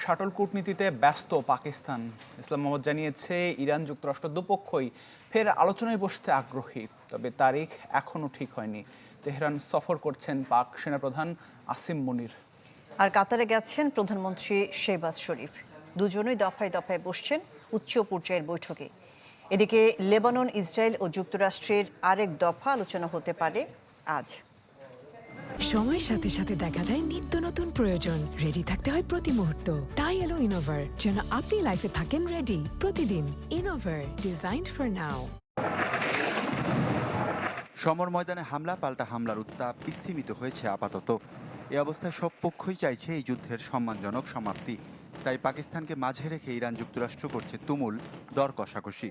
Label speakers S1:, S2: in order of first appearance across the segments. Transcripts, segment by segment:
S1: Shuttle কূটনীতিতে ব্যস্ত পাকিস্তান। ইসলাম মোহাম্মদ জানিয়েছে, Iran যুক্তরাষ্ট্র দুপক্ষই ফের আলোচনায় বসতে আগ্রহী, তবে তারিখ এখনও ঠিক হয়নি। তেহরান সফর করছেন পাক সেনাপ্রধান আসিম মুনির।
S2: আর কাতারে গেছেন প্রধানমন্ত্রী শেহবাজ শরীফ। দুজনই দফায় দফায় বসছেন উচ্চ পর্যায়ের বৈঠকে। এদিকে লেবানন, ইসরায়েল ও যুক্তরাষ্ট্রের আরেক দফা আলোচনা হতে পারে আজ।
S3: সময়ের সাথে সাথে দেখা দেয় নিত্য নতুন প্রয়োজন। রেডি থাকতে হয় প্রতি মুহূর্ত। তাই এলো ইনোভার, যেন আপনি লাইফে থাকেন রেডি প্রতিদিন। ইনোভার, ডিজাইনড ফর নাও।
S4: সমর ময়দানে হামলা পাল্টা হামলার উত্তাপ স্থিমিত হয়েছে আপাতত। এ অবস্থায় সব পক্ষই চাইছে এই যুদ্ধের সম্মানজনক সমাপ্তি। তাই পাকিস্তানকে মাঝে রেখে ইরান যুক্তরাষ্ট্র করছে তুমুল দর কষাকষি।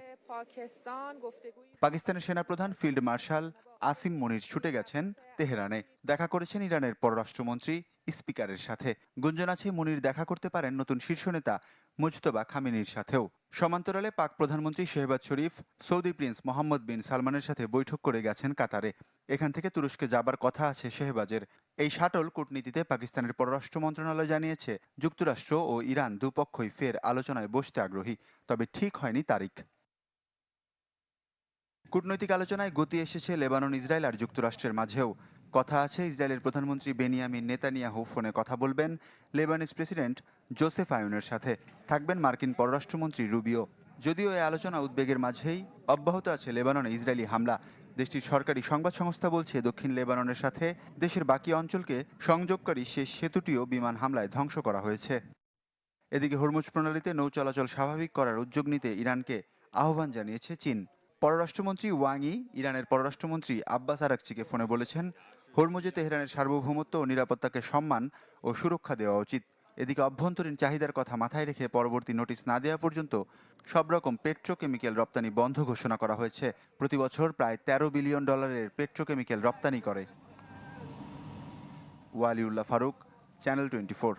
S4: পাকিস্তানের সেনাপ্রধান ফিল্ড মার্শাল আসিম মুনির ছুটে গেছেন তেহরানে। দেখা করেছেন ইরানের পররাষ্ট্রমন্ত্রী স্পিকারের সাথে। গুঞ্জন আছে মুনির দেখা করতে পারেন নতুন শীর্ষ নেতা মুজতবা খামেনির সাথেও। সমান্তরালে পাক প্রধানমন্ত্রী শেহবাজ শরীফ সৌদি প্রিন্স মোহাম্মদ বিন সালমানের সাথে বৈঠক করে গেছেন কাতারে। এখান থেকে তুরস্কে যাবার কথা আছে শেহবাজের। এই শাটল কূটনীতিতে পাকিস্তানের পররাষ্ট্র মন্ত্রণালয় জানিয়েছে, যুক্তরাষ্ট্র ও ইরান দুপক্ষই ফের আলোচনায় বসতে আগ্রহী, তবে ঠিক হয়নি তারিখ। কূটনৈতিক আলোচনায় গতি এসেছে লেবানন, ইসরায়েল আর যুক্তরাষ্ট্রের মাঝেও। কথা আছে, ইসরায়েলের প্রধানমন্ত্রী বেনিয়ামিন নেতানিয়াহু ফোনে কথা বলবেন লেবানিজ প্রেসিডেন্ট জোসেফ আয়ুনের সাথে। থাকবেন মার্কিন পররাষ্ট্রমন্ত্রী রুবিও। যদিও এই আলোচনা উদ্বেগের মাঝেই অব্যাহত আছে লেবাননে ইসরায়েলি হামলা। দেশটির সরকারি সংবাদ সংস্থা বলছে, দক্ষিণ লেবাননের সাথে দেশের বাকি অঞ্চলকে সংযোগকারী শেষ সেতুটিও বিমান হামলায় ধ্বংস করা হয়েছে। এদিকে হরমুজ প্রণালীতে নৌ চলাচল স্বাভাবিক করার উদ্যোগ নিতে ইরানকে আহ্বান জানিয়েছে চীন। পররাষ্ট্রমন্ত্রী ওয়াং ই ইরানের পররাষ্ট্রমন্ত্রী আব্বাস আরাকচিকে ফোনে বলেছেন, হরমুজে তেহরানের সার্বভৌমত্ব ও নিরাপত্তাকে সম্মান ও সুরক্ষা দেওয়া উচিত। এদিকে অভ্যন্তরীণ চাহিদার কথা মাথায় রেখে পরবর্তী নোটিশ না দেওয়া পর্যন্ত সব রকম পেট্রোকেমিক্যাল রপ্তানি বন্ধ ঘোষণা করা হয়েছে। প্রতি বছর প্রায় $13 বিলিয়ন পেট্রোকেমিক্যাল রপ্তানি করে। ওয়ালিউল্লাহ ফারুক, চ্যানেল 24।